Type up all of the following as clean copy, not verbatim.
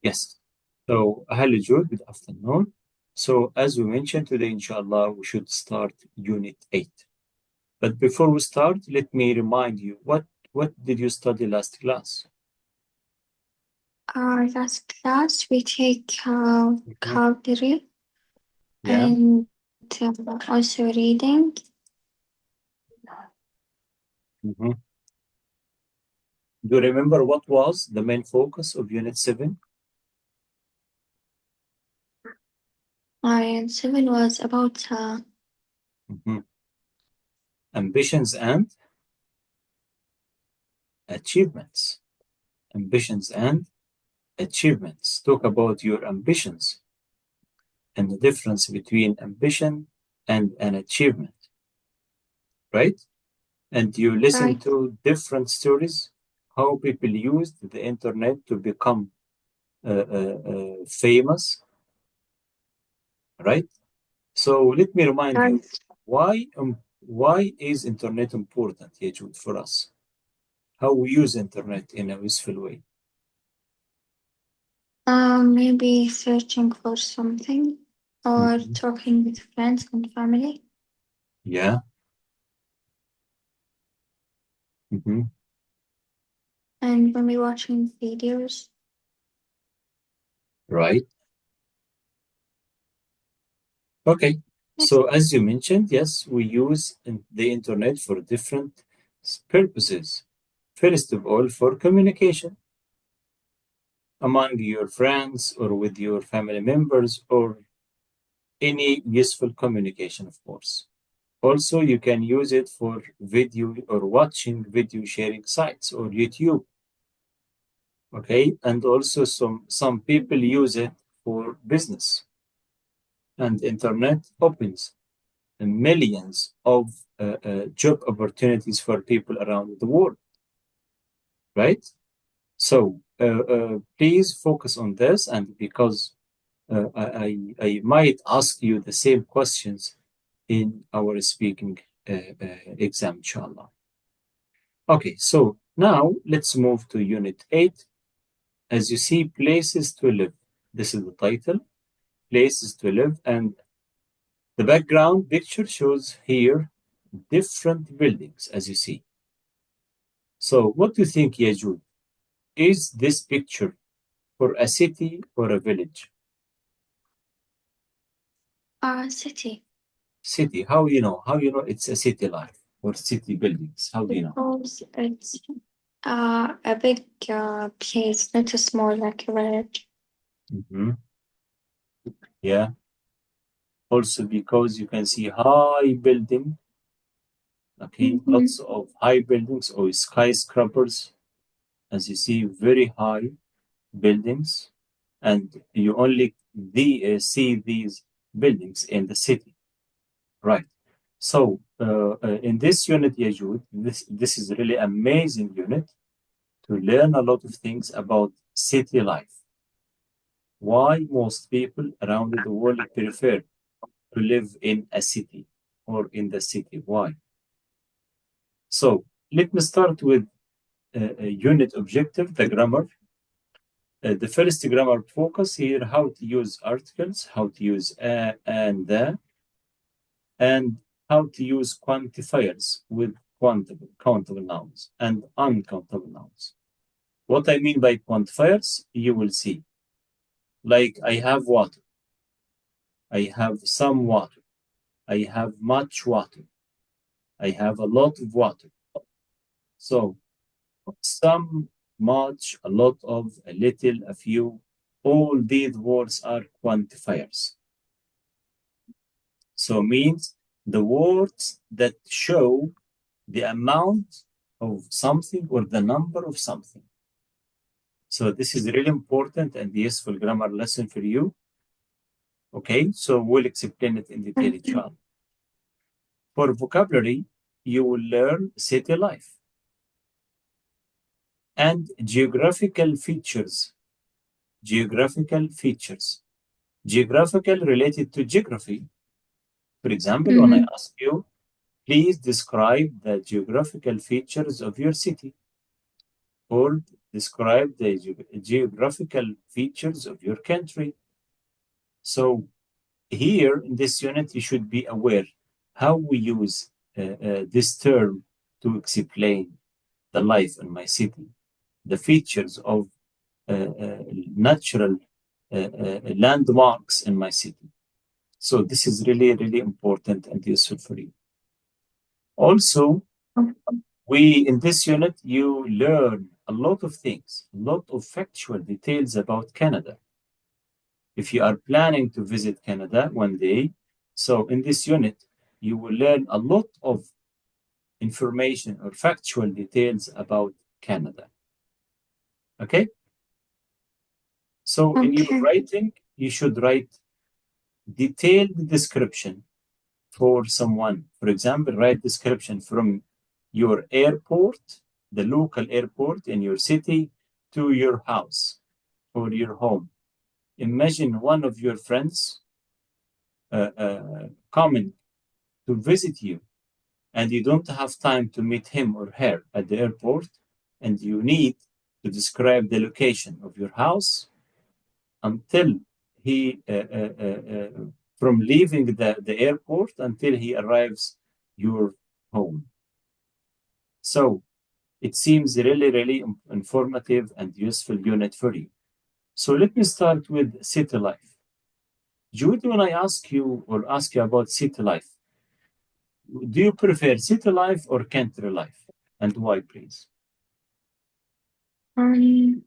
Yes. So, hello, Jude. Good afternoon. So, as we mentioned today, inshallah, we should start Unit 8. But before we start, let me remind you what did you study last class? Our last class, we take Mhm. vocabulary Yeah. and also reading. Mhm. Do you remember what was the main focus of Unit 7? And 7 was about Mhm. Ambitions and achievements. Ambitions and achievements. Talk about your ambitions and the difference between ambition and an achievement, right? And you listen right, to different stories, how people used the internet to become famous, right? So let me remind you, right. why is internet important, Yajud, for us? How we use internet in a useful way? Maybe searching for something or Mhm. talking with friends and family. Yeah. Mhm. And when we're watching videos. Right. Okay. Yes. So as you mentioned, yes, we use the internet for different purposes. First of all, for communication among your friends or with your family members or any useful communication, of course. Also, you can use it for video or watching video sharing sites or YouTube. Okay. And also some people use it for business. And internet opens millions of job opportunities for people around the world, right? So please focus on this, and because I might ask you the same questions in our speaking exam, inshallah. Okay, so now let's move to Unit 8. As you see, places to live. This is the title, places to live, and the background picture shows here different buildings, as you see. So, what do you think, Yajud? Is this picture for a city or a village? City. City. How you know? How you know it's a city life or city buildings? How do you know? Because it's a big place, not a small like a village. Mhm. Yeah. Also because you can see high building. Okay, Mm-hmm. lots of high buildings or skyscrapers. As you see, very high buildings, and you only see these buildings in the city, right? So in this unit, Yajud, this is really amazing unit to learn a lot of things about city life. Why most people around the world prefer to live in a city or in the city? Why? So let me start with a unit objective, the grammar. The first grammar focus here, how to use articles, how to use and the, and how to use quantifiers with countable nouns and uncountable nouns. What I mean by quantifiers, you will see. Like I have water, I have some water, I have much water, I have a lot of water. So some, much, a lot of, a little, a few, all these words are quantifiers. So means the words that show the amount of something or the number of something. So this is really important and useful grammar lesson for you. Okay, so we'll explain it in detail, Mm-hmm. inshallah. For vocabulary, you will learn city life and geographical features. Geographical features. Geographical related to geography. For example, when I Mm-hmm. ask you, please describe the geographical features of your city or describe the geographical features of your country. So here in this unit, you should be aware how we use this term to explain the life in my city, the features of natural landmarks in my city. So this is really, really important and useful for you. Also, we in this unit, you learn a lot of things, a lot of factual details about Canada. If you are planning to visit Canada one day, so in this unit, you will learn a lot of information or factual details about Canada. Okay? So in your Okay. writing, you should write detailed description for someone. For example, write description from your airport, the local airport in your city, to your house or your home. Imagine one of your friends coming to visit you, and you don't have time to meet him or her at the airport, and you need to describe the location of your house until he from leaving the airport until he arrives your home. So it seems really, really informative and useful unit for you. So let me start with city life. Jude, when I ask you about city life, do you prefer city life or country life? And why, please? Um,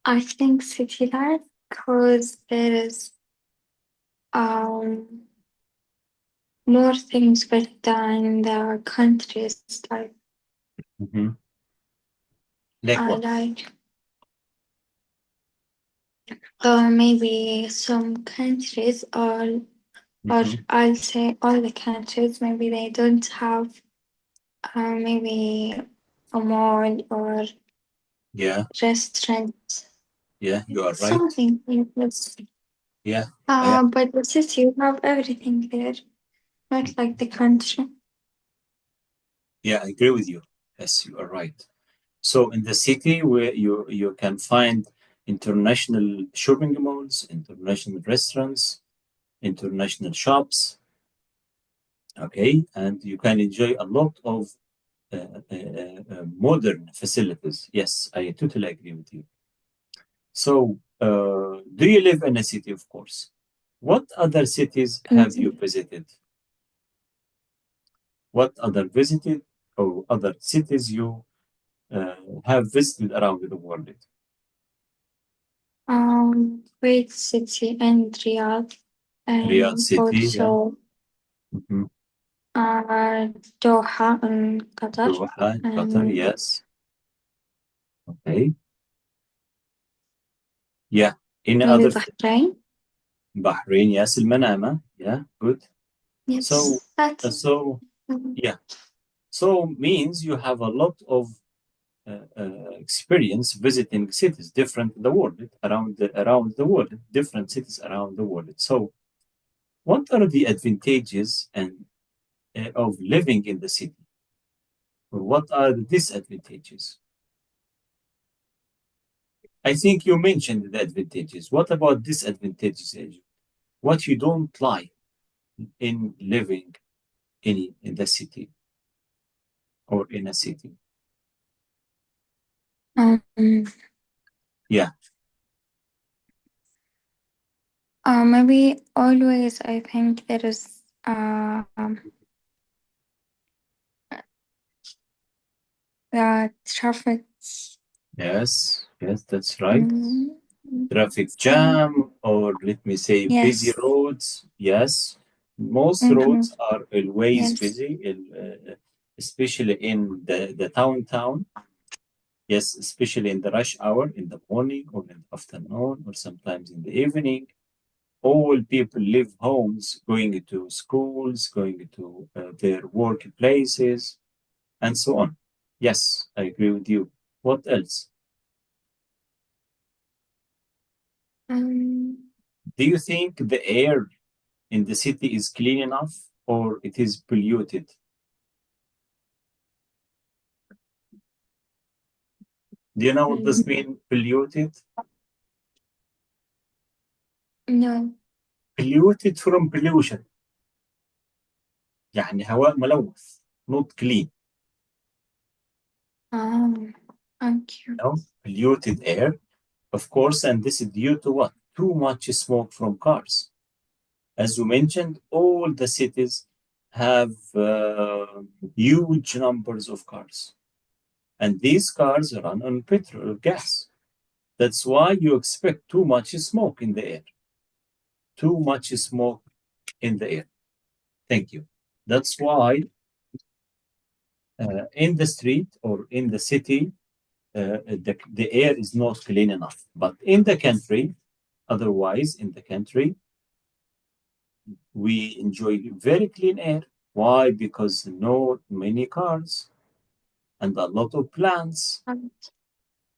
I think city life because there is um more things better than the countries like Mm-hmm. Like what? like maybe some countries or Mm-hmm. I'll say all the countries maybe they don't have maybe a mall or Yeah, restaurant yeah, you are right. something like this. Yeah, I But the city you have everything there, not like the country. yeah, I agree with you. Yes, you are right. So in the city where you can find international shopping malls, international restaurants, international shops, okay, and you can enjoy a lot of modern facilities. Yes, I totally agree with you. So, do you live in a city, of course? What other cities have you Mhm. visited? What other visited or other cities you have visited around the world? Great city and Riyadh, Riyadh and City, yeah. also Mhm. Doha in Qatar, Doha in Qatar, and yes. Okay. Yeah. Any maybe other Bahrain. Bahrain, yes, Manama. Yeah, good. So, Yes, uh, that's so mm, yeah. So means you have a lot of experience visiting cities different in the world, around the world, different cities around the world. So, what are the advantages and of living in the city, or what are the disadvantages? I think you mentioned the advantages. What about disadvantages, Ajay? What you don't like in living in the city or in a city? um, Yeah. maybe always I think there is traffic. Yes. Yes, that's right. Mm, Traffic some jam, or let me say busy yes. roads. Yes, most Mm-hmm. roads are always Yes. busy, especially in the town. Yes, especially in the rush hour in the morning or in the afternoon or sometimes in the evening. All people leave homes, going to schools, going to their workplaces, and so on. Yes, I agree with you. What else? Um, Do you think the air in the city is clean enough or it is polluted? Do you know what this means? Polluted? No. Polluted from pollution. يعني هواء ملوث. Not clean. Thank you. No? Polluted air, of course, and this is due to what? Too much smoke from cars. As you mentioned, all the cities have huge numbers of cars. And these cars run on petrol or gas. That's why you expect too much smoke in the air. Too much smoke in the air. Thank you. That's why in the street or in the city, the air is not clean enough. But in the country, otherwise, in the country, we enjoy very clean air. Why? Because not many cars and a lot of plants.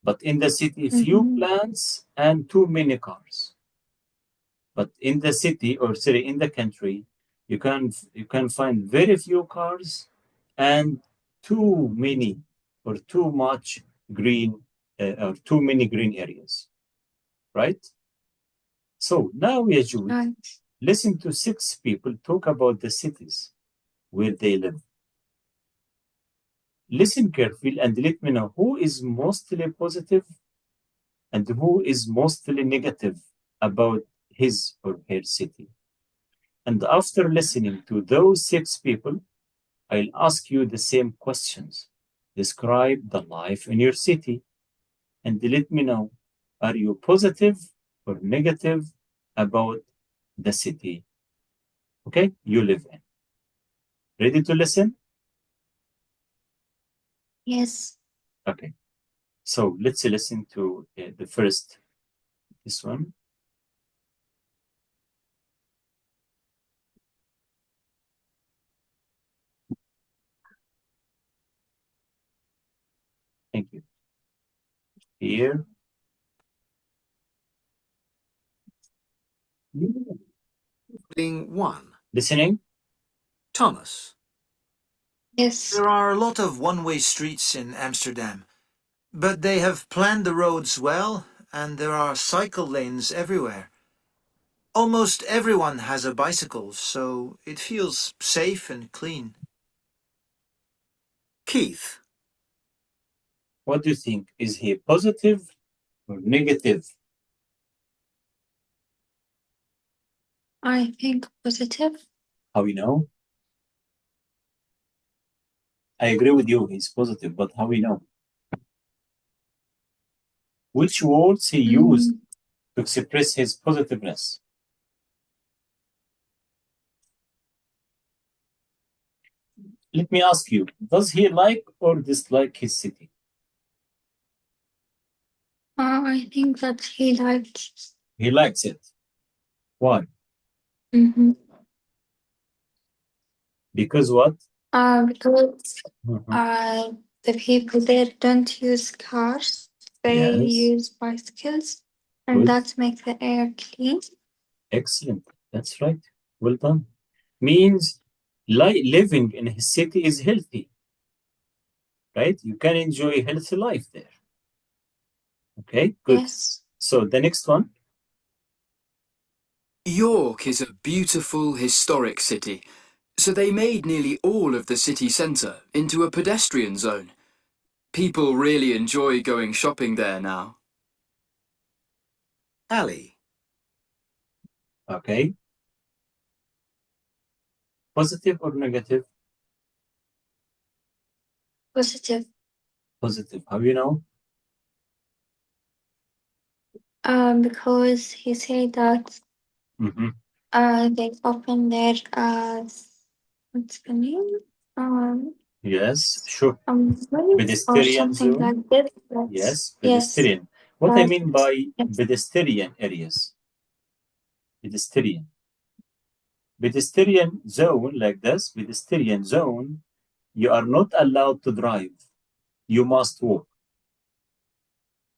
But in the city, few plants and too many cars. But in the city or sorry, in the country, you can find very few cars and too many or too much green or too many green areas, right? So now, Yajud, Right. listen to 6 people talk about the cities where they live. Listen carefully and let me know who is mostly positive and who is mostly negative about his or her city. And after listening to those 6 people, I'll ask you the same questions. Describe the life in your city and let me know, are you positive or negative about the city? Okay, you live in. Ready to listen? Yes. Okay, so let's listen to the first, this one. Thank you. Here. Being one. Listening? Thomas. Yes. There are a lot of one-way streets in Amsterdam, but they have planned the roads well, and there are cycle lanes everywhere. Almost everyone has a bicycle, so it feels safe and clean. Keith. What do you think? Is he positive or negative? I think positive. How we know? I agree with you, he's positive, but how we know? Which words he used to express his positiveness? Let me ask you, does he like or dislike his city? I think that he liked. He likes it. Why? Mm-hmm. Because what? Because Mhm. the people there don't use cars; they Yes, use bicycles, and good. that makes the air clean. Excellent. That's right. Well done. Means living in his city is healthy, right? You can enjoy a healthy life there. Okay, good. Yes. So the next one. York is a beautiful, historic city, so they made nearly all of the city centre into a pedestrian zone. People really enjoy going shopping there now. Ali. Okay. Positive or negative? Positive. Positive. How you know? Because he said that Mm-hmm. they open their what's the name? Yes, sure. Ways or Pedestrian something zone. like this. Yes. Yes, Yes. pedestrian. What I But mean by yes. pedestrian areas. Pedestrian. Pedestrian zone like this, pedestrian zone, you are not allowed to drive. You must walk.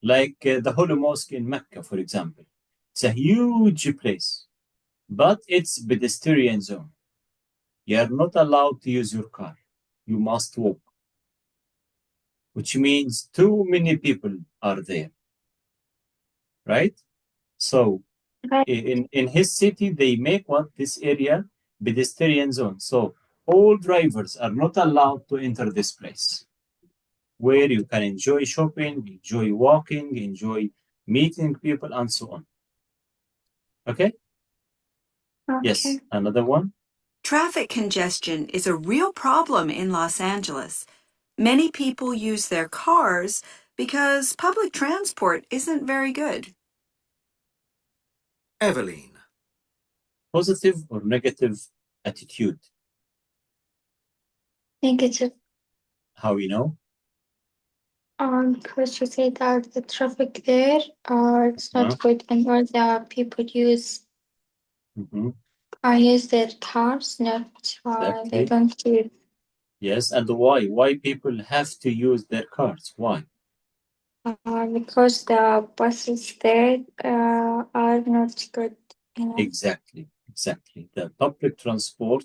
Like the Holy Mosque in Mecca, for example. It's a huge place, but it's pedestrian zone. You are not allowed to use your car. You must walk. which means too many people are there, right? So Right. in his city, they make what this area pedestrian zone. So all drivers are not allowed to enter this place, where you can enjoy shopping, enjoy walking, enjoy meeting people, and so on. Okay? Yes, Okay. another one. Traffic congestion is a real problem in Los Angeles. Many people use their cars because public transport isn't very good. Evelyn. Positive or negative attitude? Negative. How you know? Because you say that the traffic there, it's Uh, not good, and all the people mhm, use their cars, not they Exactly. don't use. Yes, and why? Why people have to use their cars? Why? Because the buses there are not good enough. Exactly. The public transport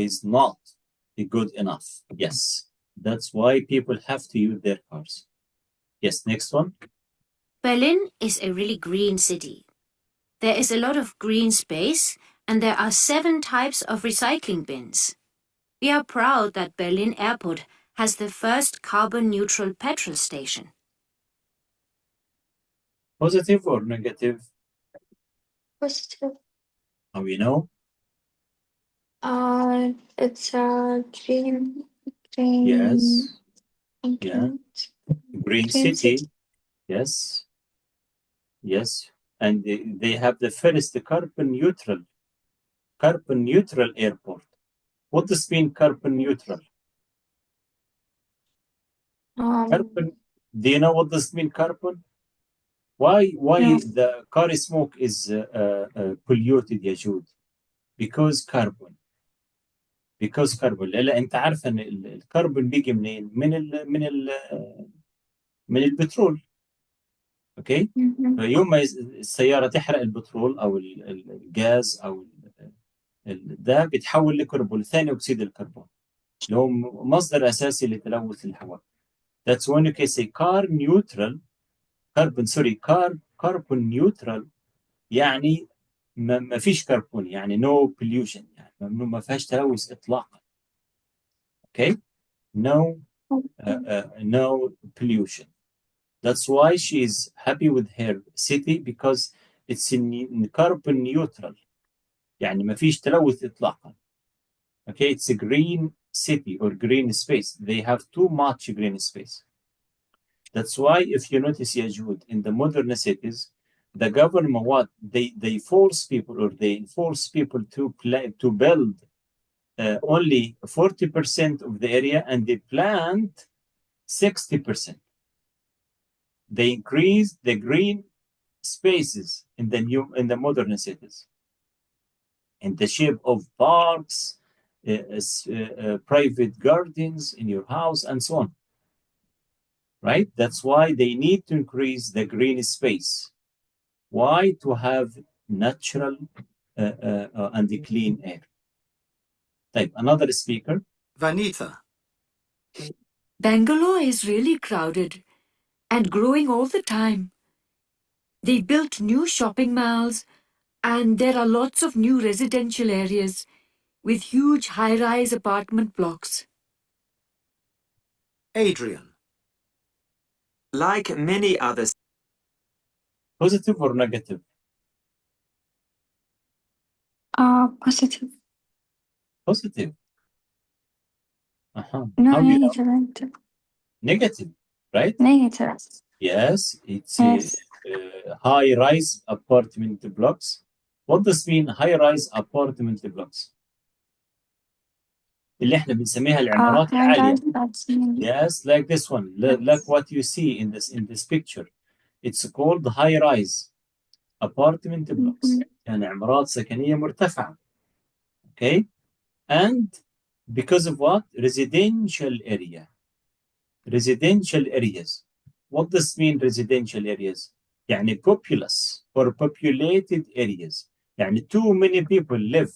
is not good enough. Yes, that's why people have to use their cars. Yes, next one. Berlin is a really green city. There is a lot of green space, and there are 7 types of recycling bins. We are proud that Berlin Airport has the first carbon-neutral petrol station. Positive or negative? Positive. How you know? It's a green. Yes. Yeah. Green Green city. city. Yes. And they have the first carbon neutral airport. What does mean carbon neutral? Carbon. Do you know what does mean carbon? Why No. the car smoke is polluted يا جود? Because carbon. لا انت عارف ان الكربون بيجي منين؟ من البترول. اوكي؟ فيوم ما السياره تحرق البترول او الغاز او ده بيتحول لكربون، ثاني اكسيد الكربون اللي هو مصدر اساسي لتلوث الهواء. That's when you can say carbon neutral يعني ما فيش كربون، يعني no pollution، يعني ما فيهاش تلوث اطلاقا. Okay? No pollution. That's why she is happy with her city because it's in carbon neutral. يعني ما فيش تلوث اطلاقا. Okay, it's a green city or green space. They have too much green space. That's why if you notice Yajud, in the modern cities, the government they force people or they enforce people to build only 40% of the area and they plant 60%. They increase the green spaces in the modern cities in the shape of parks, private gardens in your house, and so on. Right? That's why they need to increase the green space. Why? To have natural and clean air. Type another speaker. Vanitha. Bangalore is really crowded and growing all the time. They built new shopping malls and there are lots of new residential areas with huge high-rise apartment blocks. Adrian. Like many others. Positive or negative? Positive. Positive. No, How you know? negative. Negative, right? Negative. Yes, it's Yes. high-rise apartment blocks. What does mean high-rise apartment blocks? اللي احنا بنسميها العمارات العالية. Yes, like this one, like what you see in this picture. It's called high-rise apartment blocks. يعني عمارات سكنية مرتفعة. Okay? And because of what? Residential areas. What does mean residential areas? يعني populous or populated areas. يعني too many people live.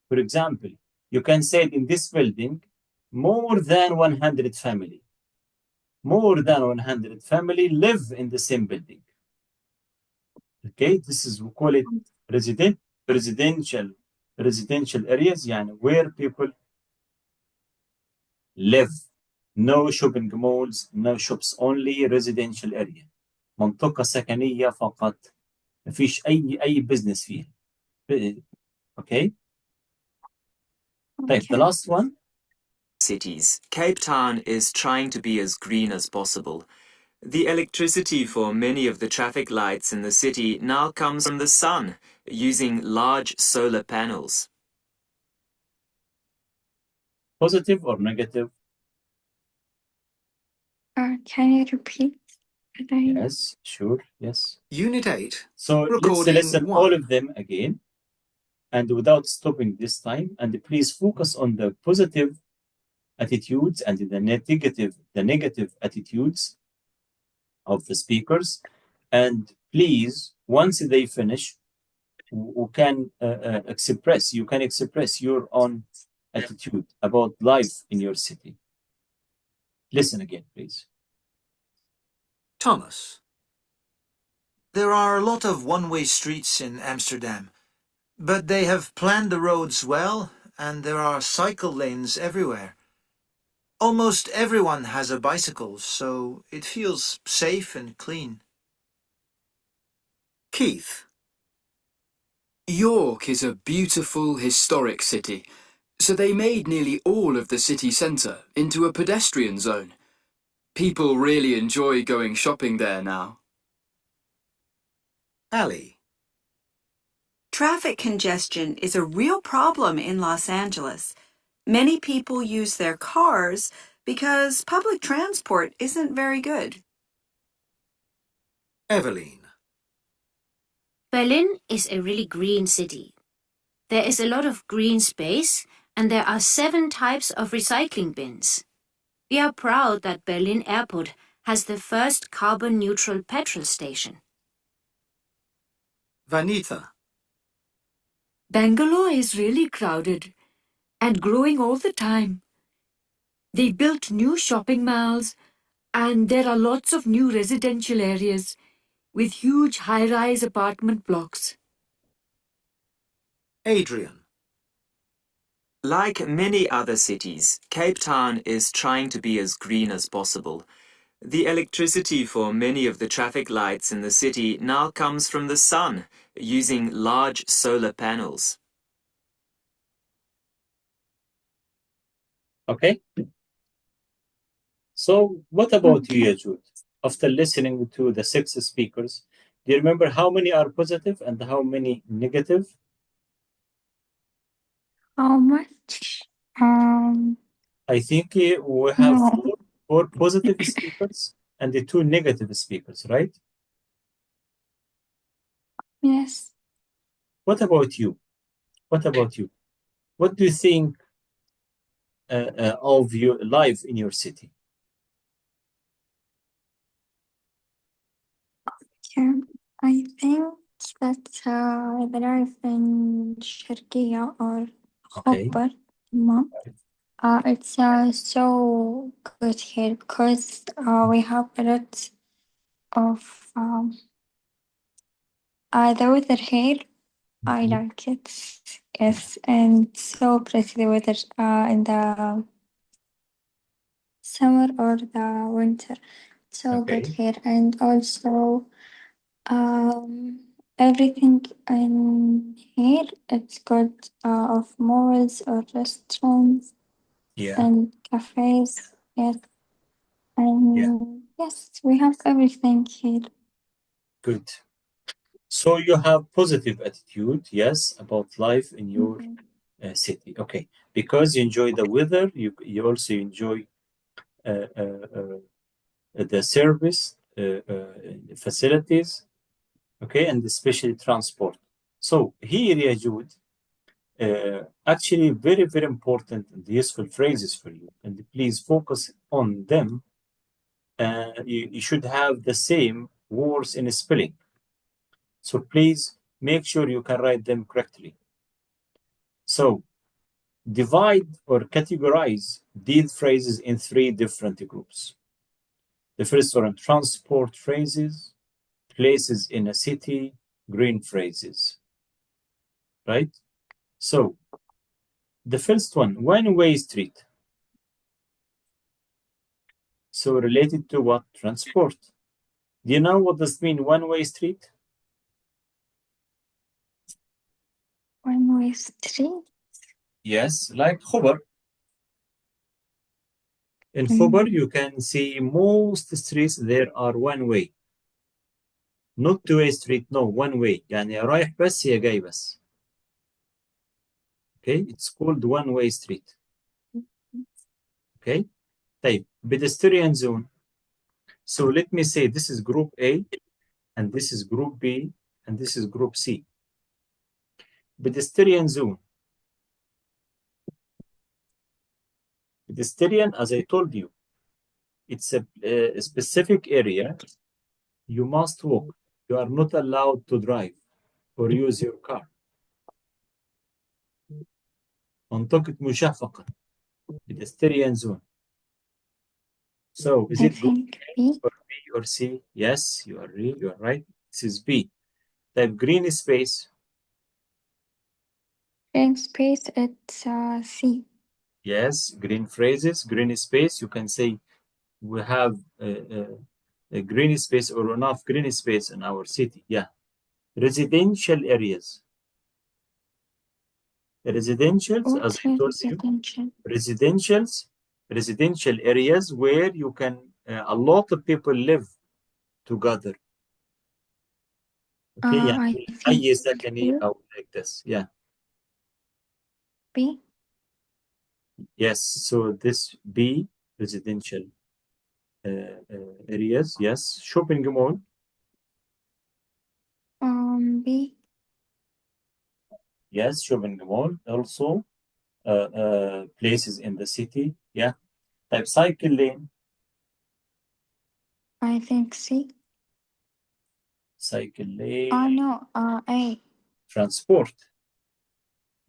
For example, you can say in this building more than 100 family. more than 100 family live in the same building. Okay, this is, we call it residential areas, يعني where people live. No shopping malls, no shops, only residential area. منطقة سكنية فقط. ما فيش أي business فيها. Okay. طيب, the last one. Cities. Cape Town is trying to be as green as possible. The electricity for many of the traffic lights in the city now comes from the sun, using large solar panels. Positive or negative? Can you repeat? Yes, sure, yes. Unit 8. So let's Recording listen all 1. of them again, and without stopping this time, and please focus on the positive attitudes and the negative attitudes of the speakers. And please, once they finish, you can express your own attitude about life in your city. Listen again, please. Thomas. There are a lot of one-way streets in Amsterdam, but they have planned the roads well, and there are cycle lanes everywhere. Almost everyone has a bicycle, so it feels safe and clean. Keith. York is a beautiful historic city, so they made nearly all of the city centre into a pedestrian zone. People really enjoy going shopping there now. Ali. Traffic congestion is a real problem in Los Angeles. Many people use their cars because public transport isn't very good. Evelyn. Berlin is a really green city. There is a lot of green space, and there are 7 types of recycling bins. We are proud that Berlin Airport has the first carbon-neutral petrol station. Vanitha. Bangalore is really crowded and growing all the time. They built new shopping malls, and there are lots of new residential areas with huge high-rise apartment blocks. Adrian. Like many other cities, Cape Town is trying to be as green as possible. The electricity for many of the traffic lights in the city now comes from the sun, using large solar panels. Okay. So what about you, Yajud? After listening to the 6 speakers, do you remember how many are positive and how many negative? How much? I think we have No. 4 positive speakers and the 2 negative speakers, right? Yes. What about you? What do you think of your life in your city? Yeah, I think that the life in Sharqiya or Okay. Khobar, it's so good here because we have a lot of the weather here. I like it. Yes, and so pretty the weather in the summer or the winter. So good Okay. here, and also everything in here it's good of malls or restaurants Yeah. and cafes. Yes, and yes, we have everything here. Good. So you have positive attitude, yes, about life in your city. Okay. Because you enjoy the weather, you also enjoy the service facilities, okay, and especially transport. So here, Yajud, actually very important and useful phrases for you, and please focus on them. You should have the same words in spelling, so please make sure you can write them correctly. So divide or categorize these phrases in 3 different groups. The first one, transport phrases, places in a city, green phrases, right? So the first one-way street. So related to what? Transport. Do you know what does mean one-way street? One-way street. Yes, like Khobar. In Khobar, you can see most streets there are one way. Not two-way street, no, one way. يعني يا رايح بس يا جاي بس. Okay, it's called one-way street. Okay, طيب, pedestrian zone. So let me say this is group A, and this is group B, and this is group C. Pedestrian zone. Pedestrian, as I told you, it's a specific area you must walk. You are not allowed to drive or use your car. منطقة مشاة فقط. Pedestrian zone. So is I it group think B. or B or C? Yes, you are right. This is B. Type green space. Green space, it's C. Yes, green phrases, green space. You can say we have a green space or enough green space in our city. Yeah. Residential areas. Residentials, as What's I told you, residential areas where you can a lot of people live together. Okay, I يعني think حي سكني B. أو like this. Yeah. B. Yes. So this B, residential areas. Yes. Shopping mall. B. Yes. Shopping mall. Also places in the city. Yeah. Type cycle lane. I think C. Cycle lane. No. A. Transport.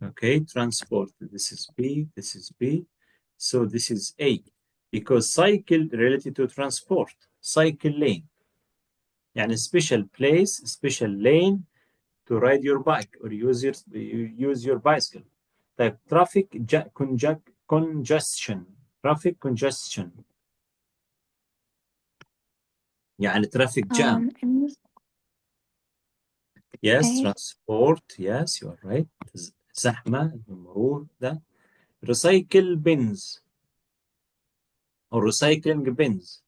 Okay. Transport. This is B. This is B. So this is A. Because cycle related to transport. Cycle lane. يعني special place, special lane to ride your bike or use your bicycle. Type traffic congestion. Traffic congestion. يعني traffic jam. Yes, A. transport. Yes, you are right. زحمة المرور ده. Recycle bins or recycling bins.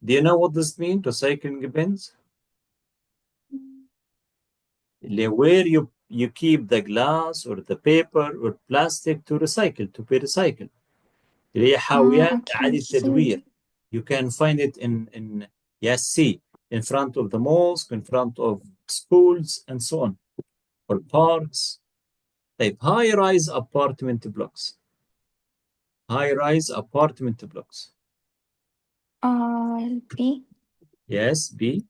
Do you know what this means? Recycling bins? Where you keep the glass or the paper or plastic to recycle, to be recycled. اللي هي حاويات Okay, إعادة C. تدوير. You can find it in yes, C, in front of the mosque, in front of schools, and so on, or parks. طيب high-rise apartment blocks. High-rise apartment blocks. B. Yes, B.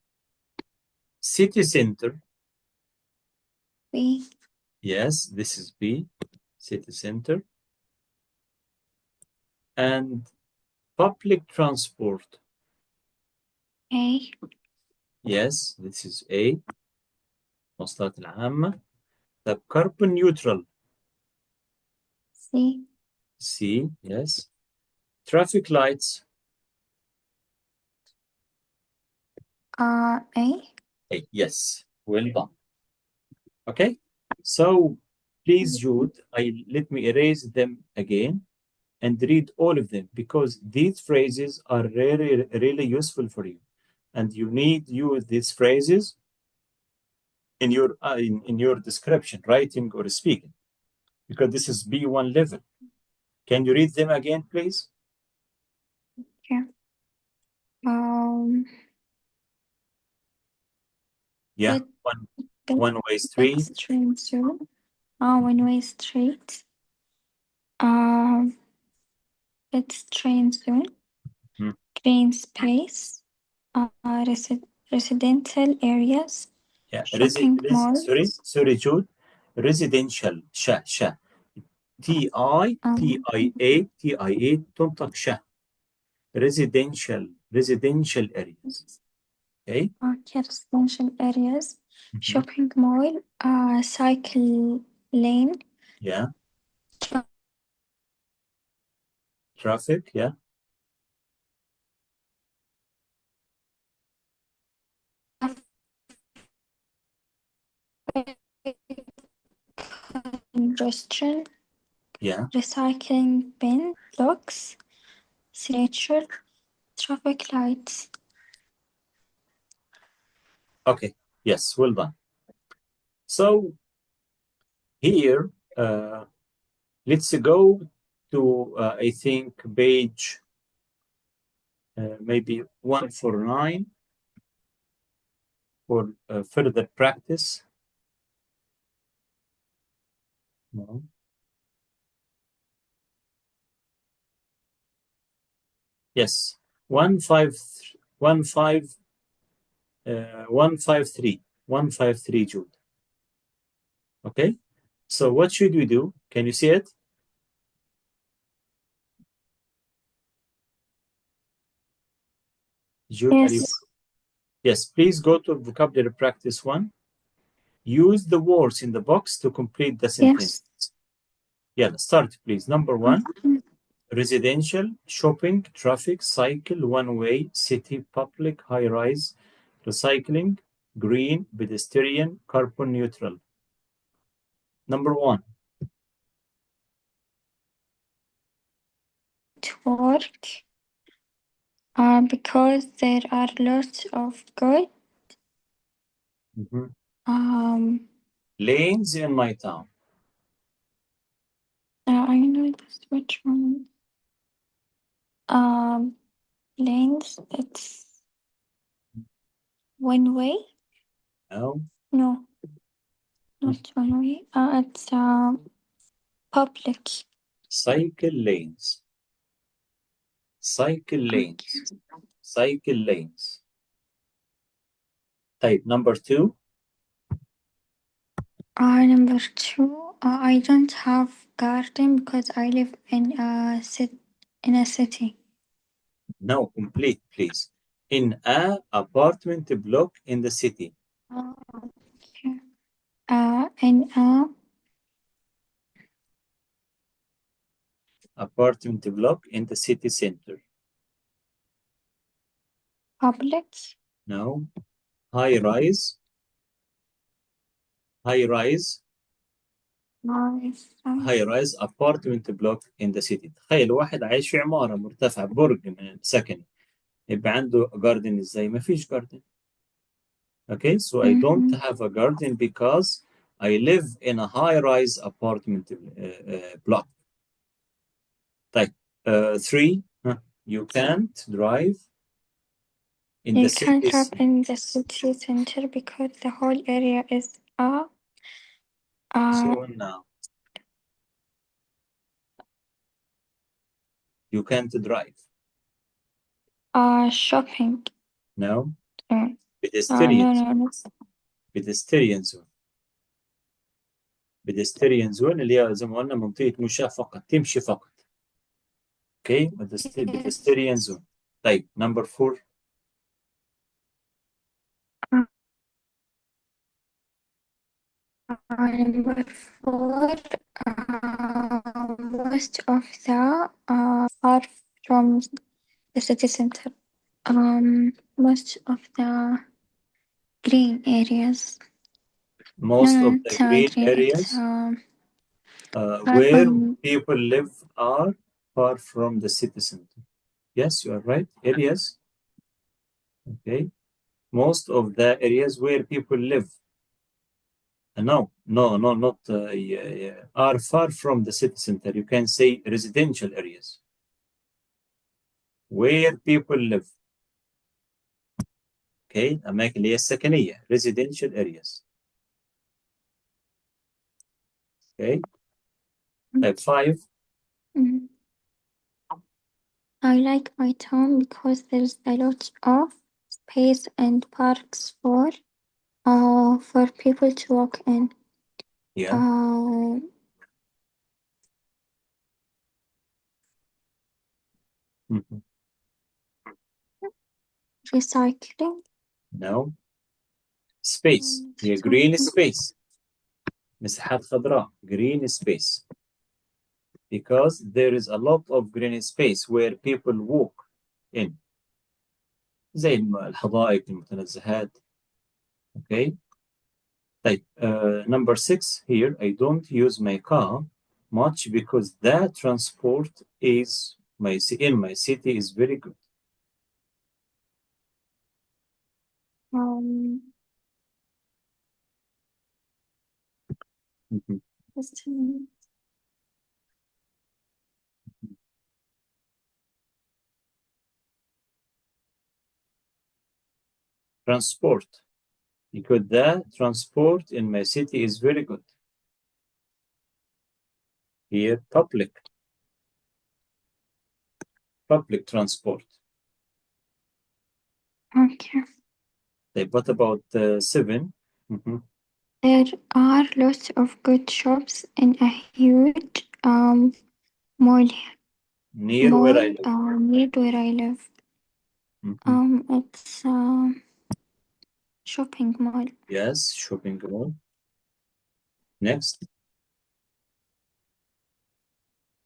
City center. B. Yes, this is B. City center. And public transport. A. Yes, this is A. مواصلات العامة. The carbon neutral. C. C, yes. Traffic lights. A. A, yes. Well done. Okay. So please, Jude, let me erase them again and read all of them because these phrases are really, really useful for you. And you need to use these phrases in your description, writing or speaking, because this is B1 level. Can you read them again, please? Yeah. Yeah, one-way street. Extreme zone. One-way street. It's train zone. Green space. Residential areas. Yeah, Shopping malls. sorry, Jude. Residential. Sha. TIA. تنطق ش. Residential residential areas. Okay. Okay, residential areas, shopping mall, cycle lane. Yeah. Traffic. Yeah. Restaurant. Yeah. Recycling bin, blocks, signature, traffic lights. Okay. Yes. Well done. So here, let's go to I think page maybe 149 for further practice. No. Yes, 153, Jude. Okay, so what should we do? Can you see it? Jude, are you? Yes. Yes, please go to vocabulary practice 1. Use the words in the box to complete the sentence. Yes. Yeah, start please. Number 1, residential, shopping, traffic, cycle, one-way, city, public, high-rise, recycling, green, pedestrian, carbon neutral. Number 1. To work. Because there are lots of good Lanes in my town. I know this which one. Lanes, it's one way. No. No, not one way. It's public. Cycle lanes. Cycle lanes. Cycle lanes. Type number 2. Number 2. I don't have garden because I live in a city. No, complete, please. In a apartment block in the city. Okay. In a Apartment block in the city center. public. No. High rise. High rise. هاي رايز ابارتمنت بلوك ان ذا سيتي. تخيل واحد عايش في عماره مرتفع برج من سكني يبقى عنده جاردن ازاي؟ ما فيش جاردن. Okay, so I don't have a garden because I live in a high rise apartment block. Type 3. You can't drive in You the can't city. drive in the city center because the whole area is Zone now. You can't drive. Shopping. No. No, Pedestrian zone. no. Pedestrian zone. pedestrian zone اللي هي زي ما قلنا منطقة مشاة فقط، تمشي فقط. Okay, pedestrian zone. طيب number 4. Number 4. Most of the far from the city center. Most of the green areas. Most of the green areas where people live are far from the city center. Yes, you are right. Areas. Okay. Most of the areas where people live. No, not are far from the city center. You can say residential areas where people live. Okay, أماكن اللي هي السكنية residential areas. Okay. Type 5. I like my town because there's a lot of space and parks for people to walk in. Yeah. recycling. No. Space. هي green space. مساحات خضراء. Green space. Because there is a lot of green space where people walk in. زي الحدائق المتنزهات. Okay. طيب, number 6 here, I don't use my car much because that transport is in my city is very good. Just a minute. Transport. Because the transport in my city is very good. Here, public transport. Okay. Like, what about 7? There are lots of good shops in a huge mall Near where I live. near where I live. It's shopping mall. Yes, shopping mall. Next.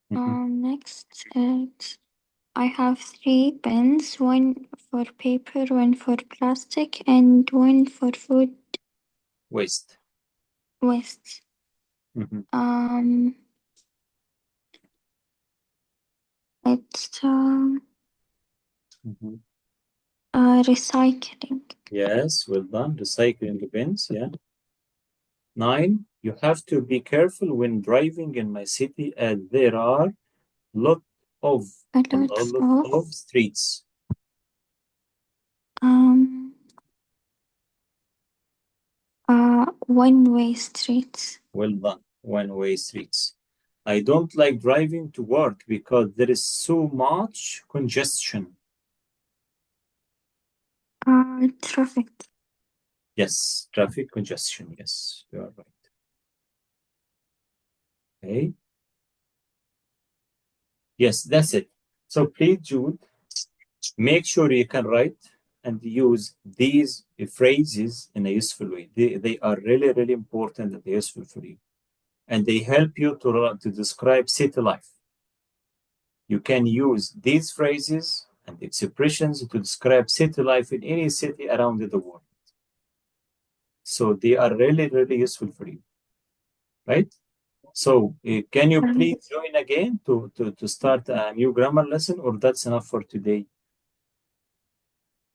Next, I have 3 bins, one for paper, one for plastic, and one for food Waste. waste. It's recycling. Yes, well done. Recycling bins, yeah. 9, you have to be careful when driving in my city as there are a lot of streets. One-way streets. Well done. One-way streets. I don't like driving to work because there is so much congestion. Traffic. Yes, traffic congestion. Yes, you are right. Okay. Yes, that's it. So please, Jude, make sure you can write and use these phrases in a useful way. They are really, really important and useful for you. And they help you to describe city life. You can use these phrases and expressions to describe city life in any city around the world. So they are really, really useful for you, right? So can you please join again to start a new grammar lesson, or that's enough for today?